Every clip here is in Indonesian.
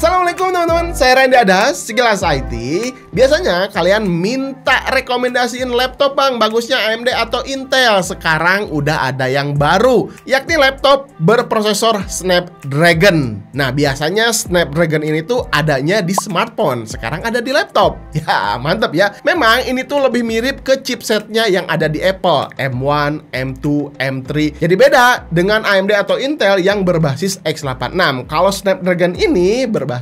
Assalamualaikum teman-teman, saya Randy Adas, Sekilas IT. Biasanya kalian minta rekomendasiin laptop bang, bagusnya AMD atau Intel. Sekarang udah ada yang baru, yakni laptop berprosesor Snapdragon. Nah biasanya Snapdragon ini tuh adanya di smartphone, sekarang ada di laptop. Ya mantap ya. Memang ini tuh lebih mirip ke chipsetnya yang ada di Apple, M1, M2, M3. Jadi beda dengan AMD atau Intel yang berbasis x86. Kalau Snapdragon ini berbasis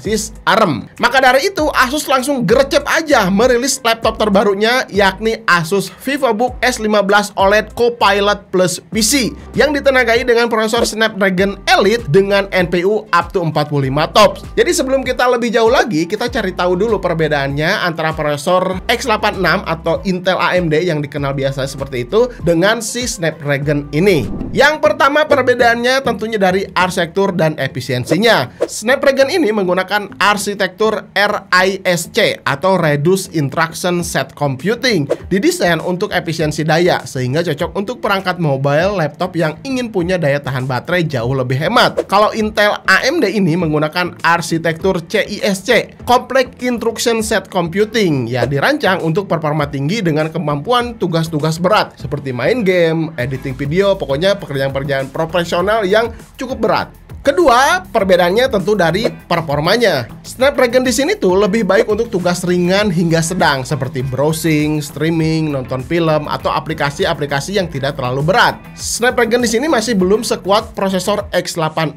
ARM. Maka dari itu Asus langsung gercep aja merilis laptop terbarunya, yakni Asus VivoBook S15 OLED Copilot Plus PC yang ditenagai dengan prosesor Snapdragon Elite dengan NPU up to 45 TOPS. Jadi sebelum kita lebih jauh lagi, kita cari tahu dulu perbedaannya antara prosesor x86 atau Intel AMD yang dikenal biasa seperti itu dengan si Snapdragon ini. Yang pertama perbedaannya tentunya dari arsitektur dan efisiensinya. Snapdragon ini menggunakan arsitektur RISC atau Reduced Instruction Set Computing, didesain untuk efisiensi daya sehingga cocok untuk perangkat mobile, laptop yang ingin punya daya tahan baterai jauh lebih hemat. Kalau Intel AMD ini menggunakan arsitektur CISC, Complex Instruction Set Computing, ya dirancang untuk performa tinggi dengan kemampuan tugas-tugas berat seperti main game, editing video, pokoknya pekerjaan-pekerjaan profesional yang cukup berat. Kedua, perbedaannya tentu dari performanya. Snapdragon di sini tuh lebih baik untuk tugas ringan hingga sedang seperti browsing, streaming, nonton film, atau aplikasi-aplikasi yang tidak terlalu berat. Snapdragon di sini masih belum sekuat prosesor x86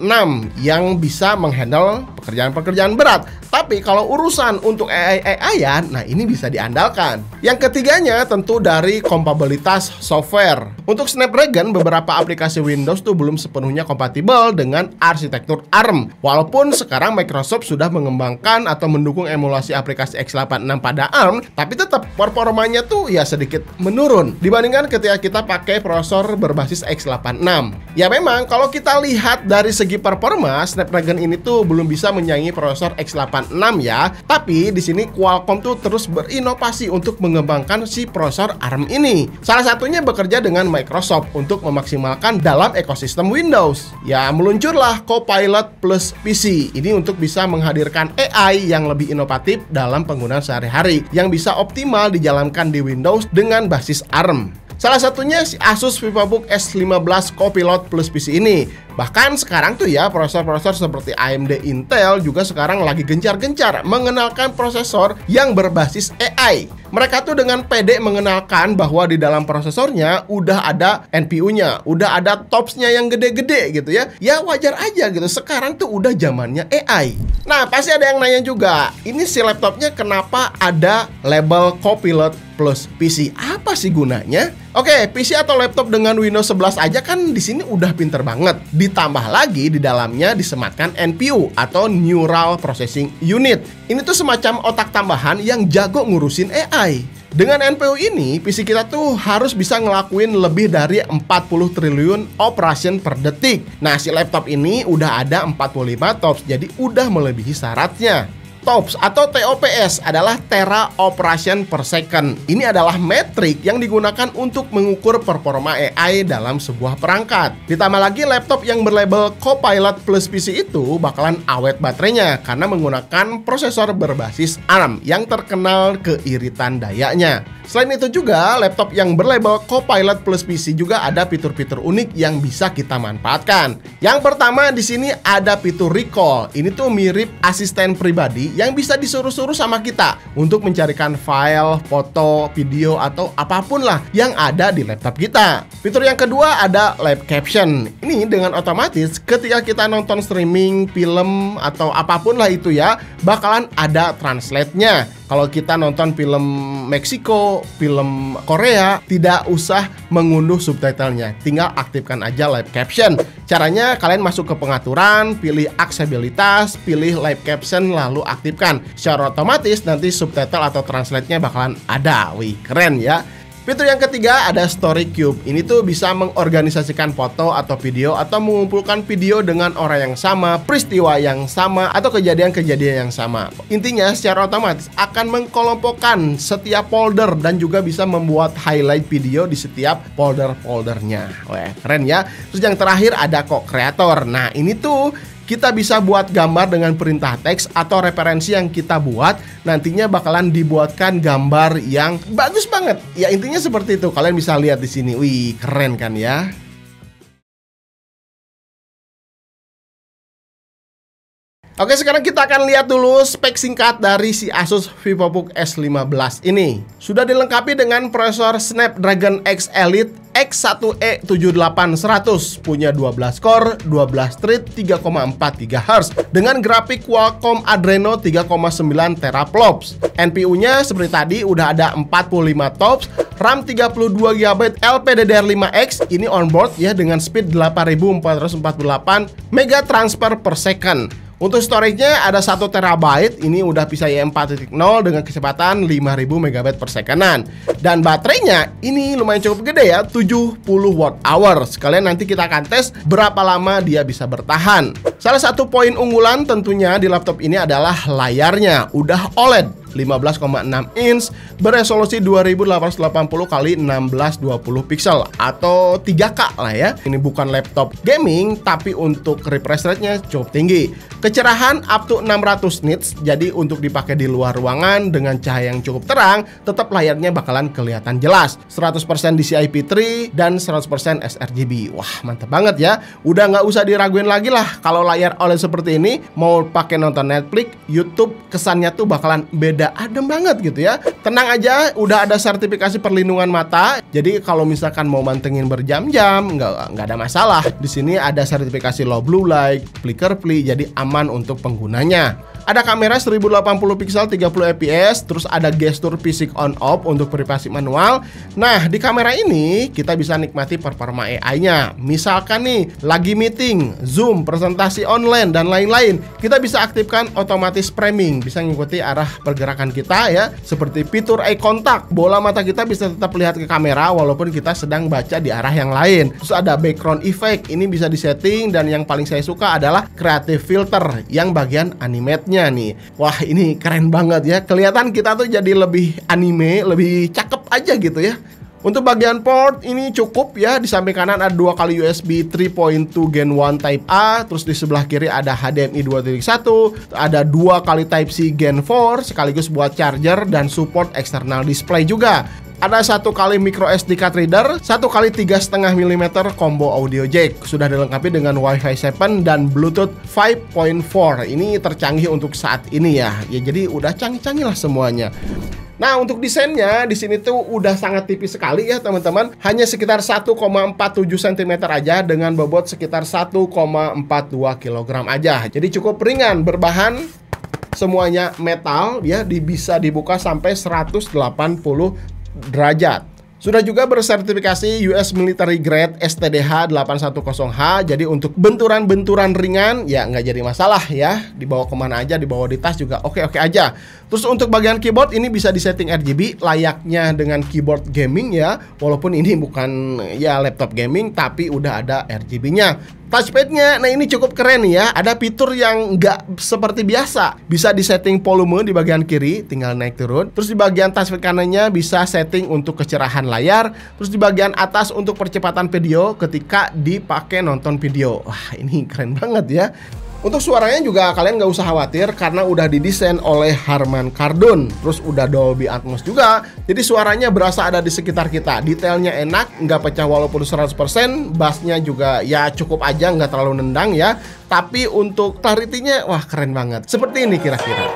yang bisa menghandle pekerjaan-pekerjaan berat. Tapi kalau urusan untuk AI-an, nah ini bisa diandalkan. Yang ketiganya tentu dari kompatibilitas software. Untuk Snapdragon, beberapa aplikasi Windows tuh belum sepenuhnya kompatibel dengan arsitektur ARM. Walaupun sekarang Microsoft sudah mengembangkan atau mendukung emulasi aplikasi x86 pada ARM, tapi tetap performanya tuh ya sedikit menurun dibandingkan ketika kita pakai prosesor berbasis x86. Ya memang kalau kita lihat dari segi performa, Snapdragon ini tuh belum bisa menyaingi prosesor x86 ya. Tapi di sini Qualcomm tuh terus berinovasi untuk mengembangkan si prosesor ARM ini. Salah satunya bekerja dengan Microsoft untuk memaksimalkan dalam ekosistem Windows. Ya meluncurlah Copilot Plus PC ini untuk bisa menghadirkan AI yang lebih inovatif dalam penggunaan sehari-hari yang bisa optimal dijalankan di Windows dengan basis ARM. Salah satunya si Asus VivoBook S15 Copilot Plus PC ini. Bahkan sekarang tuh ya prosesor-prosesor seperti AMD Intel juga sekarang lagi gencar-gencar mengenalkan prosesor yang berbasis AI. Mereka tuh dengan pede mengenalkan bahwa di dalam prosesornya udah ada NPU-nya, udah ada TOPS-nya yang gede-gede gitu ya. Ya wajar aja gitu, sekarang tuh udah zamannya AI. Nah pasti ada yang nanya juga, ini si laptopnya kenapa ada label Copilot Plus PC? Apa sih gunanya? Oke, PC atau laptop dengan Windows 11 aja kan di sini udah pinter banget. Ditambah lagi di dalamnya disematkan NPU atau Neural Processing Unit. Ini tuh semacam otak tambahan yang jago ngurusin AI. Dengan NPU ini, PC kita tuh harus bisa ngelakuin lebih dari 40 triliun operation per detik. Nah, si laptop ini udah ada 45 TOPS, jadi udah melebihi syaratnya. TOPS atau TOPS adalah Tera Operation per Second. Ini adalah metrik yang digunakan untuk mengukur performa AI dalam sebuah perangkat. Ditambah lagi laptop yang berlabel Copilot Plus PC itu bakalan awet baterainya karena menggunakan prosesor berbasis ARM yang terkenal keiritan dayanya. Selain itu juga, laptop yang berlabel Copilot Plus PC juga ada fitur-fitur unik yang bisa kita manfaatkan. Yang pertama di sini ada fitur recall. Ini tuh mirip asisten pribadi yang bisa disuruh-suruh sama kita untuk mencarikan file, foto, video, atau apapun lah yang ada di laptop kita. Fitur yang kedua ada live caption. Ini dengan otomatis ketika kita nonton streaming, film, atau apapun lah itu ya, bakalan ada translate-nya. Kalau kita nonton film Meksiko, film Korea, tidak usah mengunduh subtitlenya, tinggal aktifkan aja live caption. Caranya kalian masuk ke pengaturan, pilih aksesibilitas, pilih live caption, lalu aktifkan. Secara otomatis nanti subtitle atau translate-nya bakalan ada. Wih, keren ya. Fitur yang ketiga ada Story Cube. Ini tuh bisa mengorganisasikan foto atau video atau mengumpulkan video dengan orang yang sama, peristiwa yang sama, atau kejadian-kejadian yang sama. Intinya secara otomatis akan mengkelompokkan setiap folder dan juga bisa membuat highlight video di setiap folder-foldernya. Wah, keren ya. Terus yang terakhir ada Co-Creator. Nah, ini tuh kita bisa buat gambar dengan perintah teks atau referensi yang kita buat nantinya bakalan dibuatkan gambar yang bagus banget. Ya intinya seperti itu. Kalian bisa lihat di sini. Wih, keren kan ya? Oke, sekarang kita akan lihat dulu spek singkat dari si Asus VivoBook S15 ini. Sudah dilengkapi dengan prosesor Snapdragon X Elite X1E7800, punya 12 core, 12 thread, 3,4 GHz dengan grafik Qualcomm Adreno 3,9 teraflops. NPU-nya seperti tadi udah ada 45 TOPS, RAM 32 GB LPDDR5X, ini onboard ya dengan speed 8448 MB transfer per second. Untuk storage-nya ada 1 TB, ini udah PCIe 4.0 dengan kecepatan 5000 MB per secondan. Dan baterainya ini lumayan cukup gede ya, 70 Wh. Sekalian nanti kita akan tes berapa lama dia bisa bertahan. Salah satu poin unggulan tentunya di laptop ini adalah layarnya, udah OLED 15,6 inch beresolusi 2880 x 1620 pixel atau 3K lah ya. Ini bukan laptop gaming, tapi untuk refresh rate-nya cukup tinggi. Kecerahan up to 600 nits, jadi untuk dipakai di luar ruangan dengan cahaya yang cukup terang, tetap layarnya bakalan kelihatan jelas. 100% DCI-P3 dan 100% sRGB. Wah, mantap banget ya. Udah nggak usah diraguin lagi lah kalau layar OLED seperti ini mau pakai nonton Netflix, YouTube, kesannya tuh bakalan beda adem banget gitu ya. Tenang aja, udah ada sertifikasi perlindungan mata. Jadi kalau misalkan mau mantengin berjam-jam, nggak ada masalah. Di sini ada sertifikasi low blue light, flicker free, jadi aman untuk penggunanya. Ada kamera 1080 pixel 30 fps, terus ada gestur fisik on off untuk privasi manual. Nah, di kamera ini kita bisa nikmati performa AI-nya. Misalkan nih, lagi meeting, Zoom, presentasi online, dan lain-lain. Kita bisa aktifkan otomatis framing, bisa ngikuti arah pergerakan kita ya. Seperti fitur eye contact, bola mata kita bisa tetap lihat ke kamera walaupun kita sedang baca di arah yang lain. Terus ada background effect, ini bisa disetting, dan yang paling saya suka adalah creative filter yang bagian animate-nya nih. Wah, ini keren banget ya. Kelihatan kita tuh jadi lebih anime, lebih cakep aja gitu ya. Untuk bagian port ini cukup ya. Di samping kanan ada 2 kali USB 3.2 Gen 1 Type A, terus di sebelah kiri ada HDMI 2.1, ada 2 kali Type C Gen 4 sekaligus buat charger dan support external display juga. Ada 1 kali micro SD card reader, 1 kali 3,5 mm combo audio jack. Sudah dilengkapi dengan Wi-Fi 7 dan Bluetooth 5.4. Ini tercanggih untuk saat ini ya. Ya jadi udah canggih-canggih lah semuanya. Nah, untuk desainnya di sini tuh udah sangat tipis sekali ya teman-teman. Hanya sekitar 1,47 cm aja dengan bobot sekitar 1,42 kg aja. Jadi cukup ringan, berbahan semuanya metal ya, bisa dibuka sampai 180 derajat. Sudah juga bersertifikasi US Military Grade STDH 810H. Jadi untuk benturan-benturan ringan ya nggak jadi masalah ya. Dibawa kemana aja, dibawa di tas juga oke-oke aja. Terus untuk bagian keyboard ini bisa disetting RGB layaknya dengan keyboard gaming ya. Walaupun ini bukan ya laptop gaming, tapi udah ada RGB-nya. Touchpad-nya, nah ini cukup keren nih ya. Ada fitur yang nggak seperti biasa. Bisa disetting volume di bagian kiri, tinggal naik turun. Terus di bagian touchpad kanannya bisa setting untuk kecerahan layar. Terus di bagian atas untuk percepatan video ketika dipakai nonton video. Wah, ini keren banget ya. Untuk suaranya juga kalian nggak usah khawatir karena udah didesain oleh Harman Kardon. Terus udah Dolby Atmos juga. Jadi suaranya berasa ada di sekitar kita. Detailnya enak, nggak pecah walaupun 100%. Bassnya juga ya cukup aja, nggak terlalu nendang ya. Tapi untuk clarity-nya wah keren banget. Seperti ini kira-kira.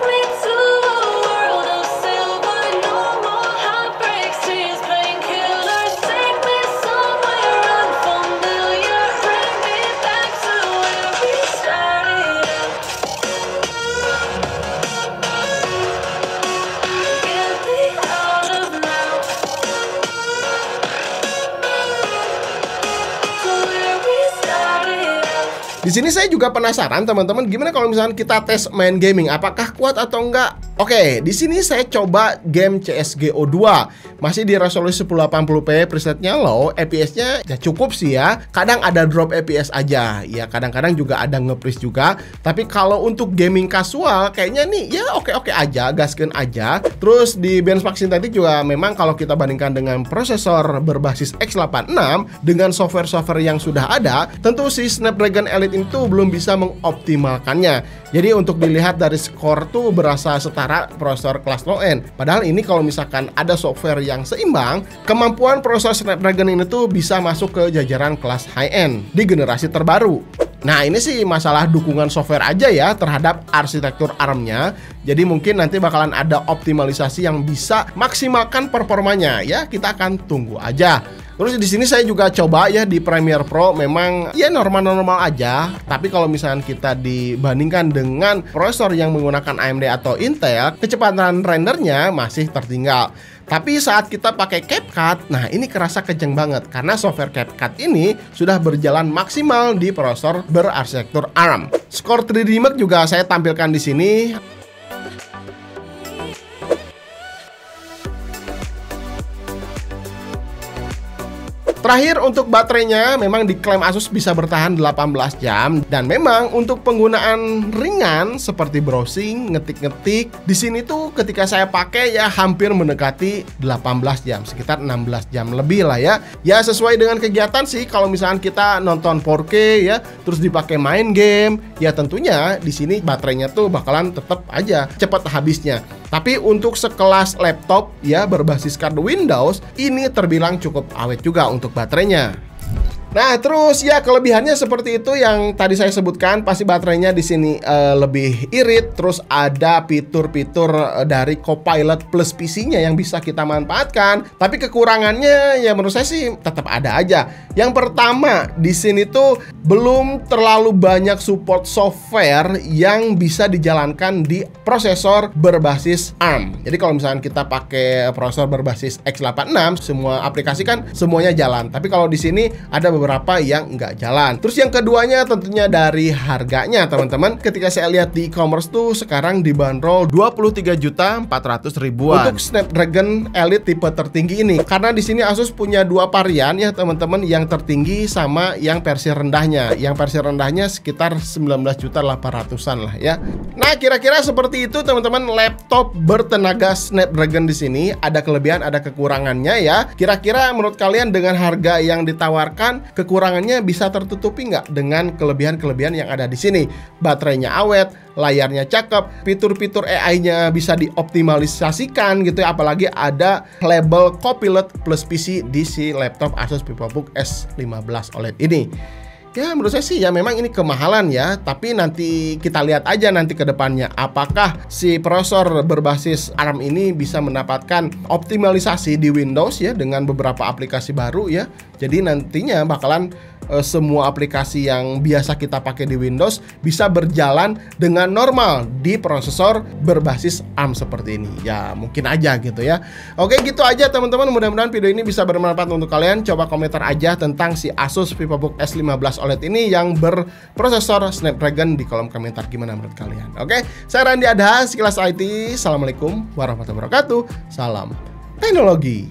Di sini saya juga penasaran teman-teman, gimana kalau misalnya kita tes main gaming, apakah kuat atau enggak? Oke, di sini saya coba game CS:GO 2. Masih di resolusi 1080p, presetnya low, FPS-nya ya cukup sih ya. Kadang ada drop FPS aja. Ya kadang-kadang juga ada nge-freeze juga. Tapi kalau untuk gaming casual kayaknya nih ya oke-oke aja, gaskeun aja. Terus di benchmark sintetik juga memang kalau kita bandingkan dengan prosesor berbasis X86 dengan software-software yang sudah ada, tentu si Snapdragon Elite testing tuh belum bisa mengoptimalkannya. Jadi untuk dilihat dari skor tuh berasa setara prosesor kelas low end. Padahal ini kalau misalkan ada software yang seimbang, kemampuan prosesor Snapdragon ini tuh bisa masuk ke jajaran kelas high end di generasi terbaru. Nah ini sih masalah dukungan software aja ya terhadap arsitektur ARM-nya. Jadi mungkin nanti bakalan ada optimalisasi yang bisa maksimalkan performanya ya. Kita akan tunggu aja. Terus di sini saya juga coba ya di Premiere Pro, memang ya normal-normal aja. Tapi kalau misalnya kita dibandingkan dengan prosesor yang menggunakan AMD atau Intel, kecepatan rendernya masih tertinggal. Tapi saat kita pakai CapCut, nah ini kerasa kenceng banget karena software CapCut ini sudah berjalan maksimal di prosesor berarsitektur ARM. Skor 3D Mark juga saya tampilkan di sini. Terakhir untuk baterainya, memang diklaim Asus bisa bertahan 18 jam dan memang untuk penggunaan ringan seperti browsing, ngetik-ngetik di sini tuh ketika saya pakai ya hampir mendekati 18 jam, sekitar 16 jam lebih lah ya. Ya sesuai dengan kegiatan sih, kalau misalkan kita nonton 4K ya, terus dipakai main game, ya tentunya di sini baterainya tuh bakalan tetap aja cepat habisnya. Tapi untuk sekelas laptop ya berbasiskan Windows, ini terbilang cukup awet juga untuk baterainya. Nah, terus ya kelebihannya seperti itu yang tadi saya sebutkan, pasti baterainya di sini lebih irit, terus ada fitur-fitur dari Copilot plus PC-nya yang bisa kita manfaatkan. Tapi kekurangannya ya menurut saya sih tetap ada aja. Yang pertama, di sini tuh belum terlalu banyak support software yang bisa dijalankan di prosesor berbasis ARM. Jadi kalau misalnya kita pakai prosesor berbasis x86, semua aplikasi kan semuanya jalan. Tapi kalau di sini ada beberapa yang nggak jalan. Terus yang keduanya tentunya dari harganya teman-teman. Ketika saya lihat di e-commerce tuh sekarang dibanderol 23.400.000 untuk Snapdragon Elite tipe tertinggi ini. Karena di sini Asus punya dua varian ya teman-teman, yang tertinggi sama yang versi rendahnya. Yang versi rendahnya sekitar 19.800-an lah ya. Nah, kira-kira seperti itu teman-teman laptop bertenaga Snapdragon di sini. Ada kelebihan, ada kekurangannya ya. Kira-kira menurut kalian dengan harga yang ditawarkan, kekurangannya bisa tertutupi nggak dengan kelebihan-kelebihan yang ada di sini? Baterainya awet, layarnya cakep, fitur-fitur AI-nya bisa dioptimalisasikan gitu ya, apalagi ada label Copilot plus PC di si laptop Asus VivoBook S15 OLED ini. Ya menurut saya sih ya memang ini kemahalan ya, tapi nanti kita lihat aja nanti ke depannya apakah si prosesor berbasis ARM ini bisa mendapatkan optimalisasi di Windows ya dengan beberapa aplikasi baru ya. Jadi nantinya bakalan semua aplikasi yang biasa kita pakai di Windows bisa berjalan dengan normal di prosesor berbasis ARM seperti ini. Ya mungkin aja gitu ya. Oke, gitu aja teman-teman, mudah-mudahan video ini bisa bermanfaat untuk kalian. Coba komentar aja tentang si Asus VivoBook S15 OLED ini yang berprosesor Snapdragon di kolom komentar, gimana menurut kalian. Oke, saya Randy Adha, sekilas IT. Assalamualaikum warahmatullahi wabarakatuh. Salam teknologi.